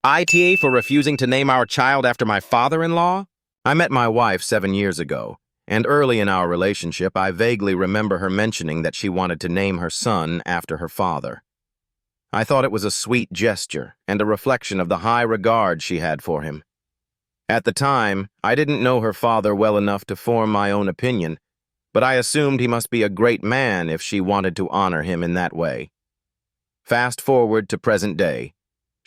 AITA for refusing to name our child after my father-in-law? I met my wife 7 years ago, and early in our relationship, I vaguely remember her mentioning that she wanted to name her son after her father. I thought it was a sweet gesture and a reflection of the high regard she had for him. At the time, I didn't know her father well enough to form my own opinion, but I assumed he must be a great man if she wanted to honor him in that way. Fast forward to present day.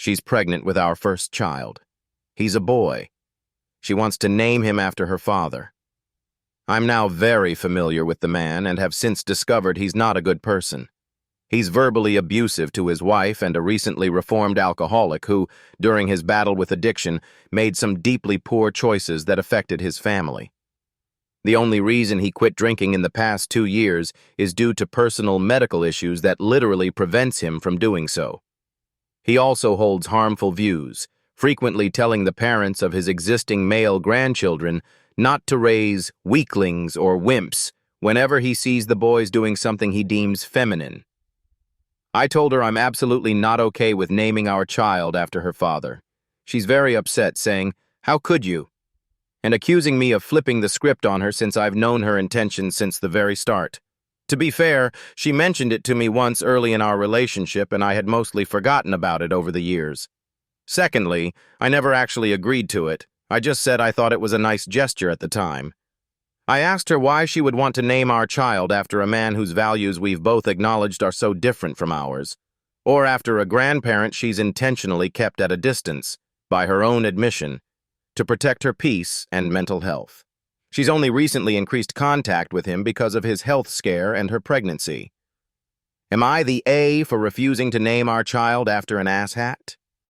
She's pregnant with our first child. He's a boy. She wants to name him after her father. I'm now very familiar with the man and have since discovered he's not a good person. He's verbally abusive to his wife and a recently reformed alcoholic who, during his battle with addiction, made some deeply poor choices that affected his family. The only reason he quit drinking in the past 2 years is due to personal medical issues that literally prevents him from doing so. He also holds harmful views, frequently telling the parents of his existing male grandchildren not to raise weaklings or wimps whenever he sees the boys doing something he deems feminine. I told her I'm absolutely not okay with naming our child after her father. She's very upset, saying, "How could you?" and accusing me of flipping the script on her since I've known her intentions since the very start. To be fair, she mentioned it to me once early in our relationship and I had mostly forgotten about it over the years. Secondly, I never actually agreed to it. I just said I thought it was a nice gesture at the time. I asked her why she would want to name our child after a man whose values we've both acknowledged are so different from ours, or after a grandparent she's intentionally kept at a distance, by her own admission, to protect her peace and mental health. She's only recently increased contact with him because of his health scare and her pregnancy. Am I the A for refusing to name our child after an asshat?